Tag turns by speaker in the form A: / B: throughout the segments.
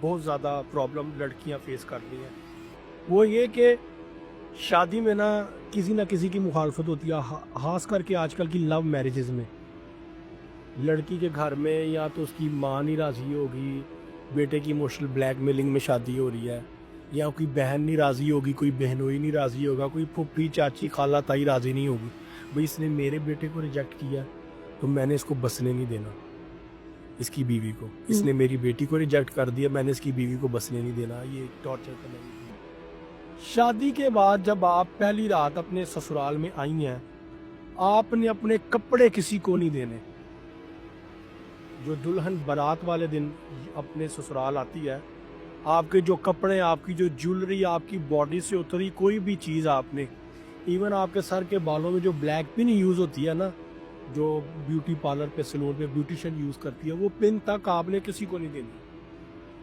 A: بہت زیادہ پرابلم لڑکیاں فیس کرتی ہیں، وہ یہ کہ شادی میں نہ کسی کی مخالفت ہوتی ہے، خاص کر کے آج کل کی لو میرجز میں. لڑکی کے گھر میں یا تو اس کی ماں نہیں راضی ہوگی، بیٹے کی ایموشنل بلیک میلنگ میں شادی ہو رہی ہے، یا کوئی بہن نہیں راضی ہوگی، کوئی بہنوئی نہیں راضی ہوگا، کوئی پھپھی چاچی خالہ تائی راضی نہیں ہوگی. بھئی اس نے میرے بیٹے کو ریجیکٹ کیا تو میں نے اس کو بسنے نہیں دینا، اس کی بیوی کو. اس نے میری بیٹی کو ریجیکٹ کر دیا، میں نے اس کی بیوی کو بسنے نہیں دینا. یہ ٹارچر کرنا نہیں. شادی کے بعد جب آپ پہلی رات اپنے سسرال میں آئی ہیں، آپ نے اپنے کپڑے کسی کو نہیں دینے. جو دلہن بارات والے دن اپنے سسرال آتی ہے، آپ کے جو کپڑے، آپ کی جو جولری، آپ کی باڈی سے اتری کوئی بھی چیز آپ نے، ایون آپ کے سر کے بالوں میں جو بلیک پن یوز ہوتی ہے نا، جو بیوٹی پارلر پہ سلون پہ بیوٹیشن یوز کرتی ہے، وہ پن تک آپ نے کسی کو نہیں دینی.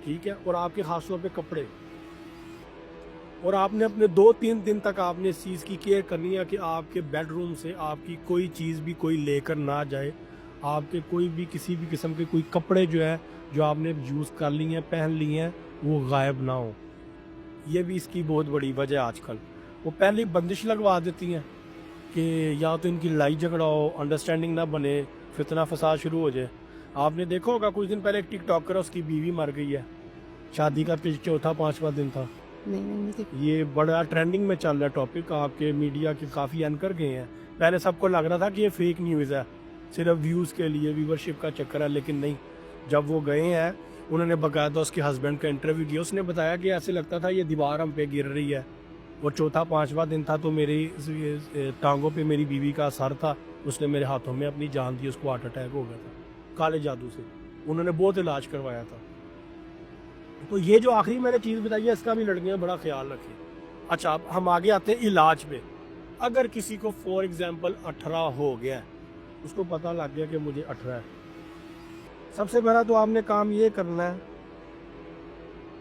A: ٹھیک ہے. اور آپ کے خاص طور پہ کپڑے، اور آپ نے اپنے 2-3 دن تک آپ نے اس چیز کی کیئر کرنی ہے کہ آپ کے بیڈ روم سے آپ کی کوئی چیز بھی کوئی لے کر نہ جائے. آپ کے کوئی بھی کسی بھی قسم کے کوئی کپڑے جو ہے جو آپ نے یوز کر لی ہیں، پہن لی ہیں، وہ غائب نہ ہو. یہ بھی اس کی بہت بڑی وجہ آج کل. وہ پہلے بندش لگوا دیتی ہیں کہ یا تو ان کی لڑائی جھگڑا ہو، انڈرسٹینڈنگ نہ بنے، فتنہ فساد شروع ہو جائے. آپ نے دیکھا ہوگا کچھ دن پہلے ایک ٹک ٹاکر، اس کی بیوی مر گئی ہے، شادی کا 4تھا-5واں دن تھا.
B: نہیں.
A: یہ بڑا ٹرینڈنگ میں چل رہا ہے ٹاپک. آپ کے میڈیا کے کافی اینکر گئے ہیں. پہلے سب کو لگ رہا تھا کہ یہ فیک نیوز ہے، صرف ویوز کے لیے، ویورشپ کا چکر ہے، لیکن نہیں. جب وہ گئے ہیں، انہوں نے باقاعدہ اس کے ہسبینڈ کا انٹرویو کیا. اس نے بتایا کہ ایسے لگتا تھا یہ دیوار ہم پہ گر رہی ہے، اور 4تھا-5واں دن تھا تو میری ٹانگوں پہ میری بیوی کا سر تھا، اس نے میرے ہاتھوں میں اپنی جان دی، اس کو ہارٹ اٹیک ہو گیا تھا کالے جادو سے. انہوں نے بہت علاج کروایا تھا. تو یہ جو آخری میں نے چیز بتائی ہے، اس کا بھی لڑکیاں بڑا خیال رکھیں. اچھا، اب ہم آگے آتے ہیں علاج پہ. اگر کسی کو فور ایگزامپل 18 ہو گیا ہے، اس کو پتہ لگ گیا کہ مجھے 18 ہے، سب سے پہلا تو آپ نے کام یہ کرنا ہے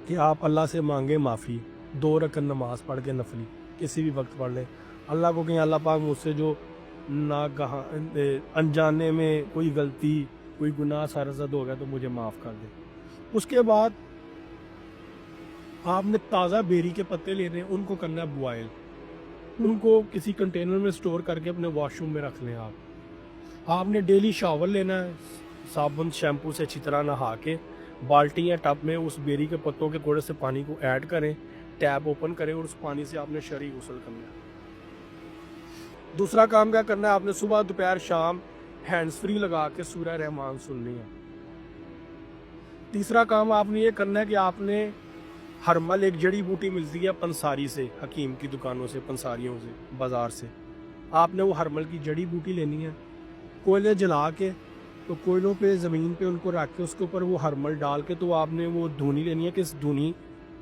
A: کہ آپ اللہ سے مانگیں معافی. 2 رکعت نماز پڑھ کے نفلی کسی بھی وقت پڑھ لیں. اللہ کو کہیں اللہ پاک مجھ سے جو ناگہاں انجانے میں کوئی غلطی، کوئی گناہ سرزد ہو گیا تو مجھے معاف کر دے. اس کے بعد آپ نے تازہ بیری کے پتے لینے ہیں، ان کو کرنا ہے بوائل. ان کو کسی کنٹینر میں سٹور کر کے اپنے واش روم میں رکھ لیں. آپ نے ڈیلی شاور لینا ہے، صابن شیمپو سے اچھی طرح نہا کے، بالٹی یا ٹب میں اس بیری کے پتوں کے تھوڑے سے پانی کو ایڈ کریں، ٹیپ اوپن کریں، اور اس پانی سے آپ نے شرعی غسل کرنا ہے. دوسرا کام کیا کرنا ہے؟ آپ نے صبح دوپہر شام ہینڈز فری لگا کے سورہ رحمان سننی ہے. تیسرا کام آپ نے یہ کرنا ہے کہ آپ نے ہرمل، ایک جڑی بوٹی ملتی ہے پنساری سے، حکیم کی دکانوں سے، پنساریوں سے، بازار سے. آپ نے وہ ہرمل کی جڑی بوٹی لینی ہے، کوئلے جلا کے، تو کوئلوں پہ زمین پہ ان کو رکھ کے اس کے اوپر وہ ہرمل ڈال کے، تو آپ نے وہ دھونی لینی ہے کہ اس دھونی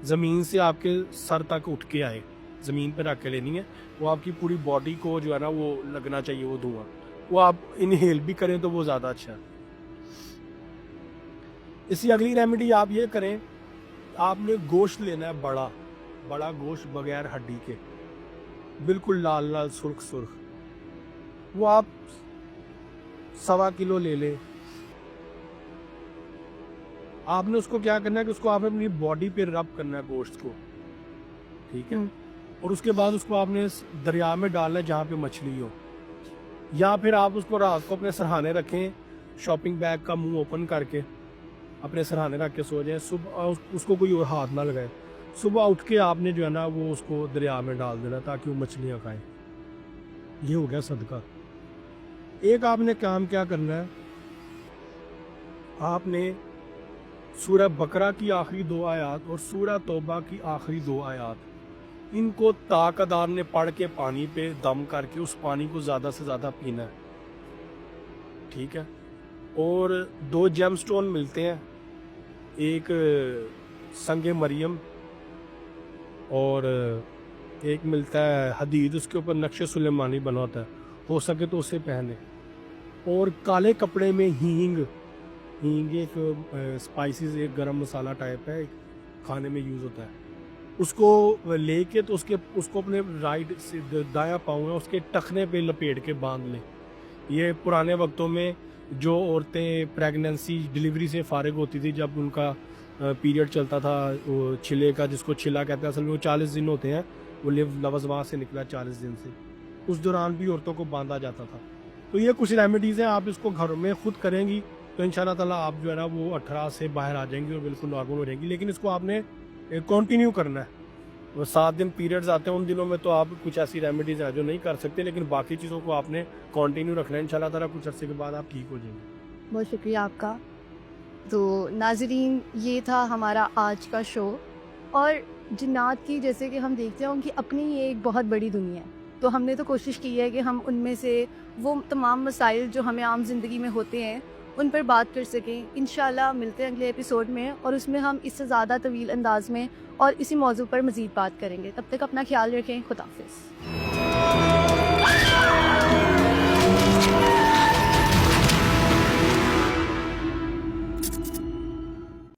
A: زمین سے آپ کے سر تک اٹھ کے آئے، زمین پہ رکھ کے لینی ہے. وہ آپ کی پوری باڈی کو جو ہے نا وہ لگنا چاہیے وہ دھواں. وہ آپ انہیل بھی کریں تو وہ زیادہ اچھا ہے. اسی اگلی ریمیڈی آپ یہ کریں، آپ نے گوشت لینا ہے بڑا گوشت بغیر ہڈی کے، بالکل لال لال سرخ سرخ. وہ آپ 1.25 کلو لے لیں. آپ نے اس کو کیا کرنا ہے کہ اس کو آپ نے اپنی باڈی پہ رب کرنا ہے گوشت کو. ٹھیک ہے. اور اس کے بعد اس کو آپ نے دریا میں ڈالنا ہے جہاں پہ مچھلی ہو، یا پھر آپ اس کو رات کو اپنے سرہانے رکھیں، شاپنگ بیگ کا منہ اوپن کر کے اپنے سرہانے رکھ کے سو جائیں. صبح اس کو کوئی اور ہاتھ نہ لگائے. صبح اٹھ کے آپ نے جو ہے نا وہ اس کو دریا میں ڈال دینا تاکہ وہ مچھلیاں کھائیں. یہ ہو گیا صدقہ. ایک آپ نے کام کیا کرنا ہے، آپ نے سورہ بقرہ کی آخری 2 آیات اور سورہ توبہ کی آخری 2 آیات، ان کو طاقتدار نے پڑھ کے پانی پہ دم کر کے اس پانی کو زیادہ سے زیادہ پینا ہے. ٹھیک ہے. اور 2 جیم سٹون ملتے ہیں، ایک سنگ مریم اور ایک ملتا ہے حدید، اس کے اوپر نقش سلیمانی بنا ہوتا ہے، ہو سکے تو اسے پہنے. اور کالے کپڑے میں ہینگ ایک سپائسیز، ایک گرم مسالہ ٹائپ ہے، ایک کھانے میں یوز ہوتا ہے. اس کو لے کے تو اس کو اپنے رائٹ سے دایاں پاؤں ہے اس کے ٹخنے پہ لپیٹ کے باندھ لیں. یہ پرانے وقتوں میں جو عورتیں پریگننسی ڈیلیوری سے فارغ ہوتی تھی، جب ان کا پیریڈ چلتا تھا وہ چھلے کا، جس کو چھلا کہتے ہیں، اصل میں وہ 40 دن ہوتے ہیں، وہ لفظ وہاں سے نکلا 40 دن سے، اس دوران بھی عورتوں کو باندھا جاتا تھا. تو یہ کچھ ریمیڈیز ہیں، آپ اس کو گھر میں خود کریں گی تو ان شاء اللہ تعالیٰ آپ جو ہے نا وہ 18 سے باہر آ جائیں گی اور بالکل نارمل ہو جائیں گی. لیکن اس کو آپ نے کنٹینیو کرنا ہے. وہ 7 دن پیریڈز آتے ہیں، ان دنوں میں تو آپ کچھ ایسی ریمیڈیز ہیں جو نہیں کر سکتے، لیکن باقی چیزوں کو آپ نے کنٹینیو رکھنا ہے. ان شاء اللہ تعالیٰ کچھ عرصے کے بعد آپ ٹھیک ہو جائیں گے.
B: بہت شکریہ آپ کا. تو ناظرین، یہ تھا ہمارا آج کا شو. اور جنات کی جیسے کہ ہم دیکھتے ہیں ان کی اپنی یہ ایک بہت بڑی دنیا ہے، تو ہم نے تو کوشش کی ہے کہ ہم ان میں سے وہ تمام مسائل جو ہمیں عام زندگی میں ہوتے ہیں ان پر بات کر سکیں. انشاءاللہ ملتے ہیں اگلے ایپیسوڈ میں، اور اس میں ہم اس سے زیادہ طویل انداز میں اور اسی موضوع پر مزید بات کریں گے. تب تک اپنا خیال رکھیں. خدا حافظ.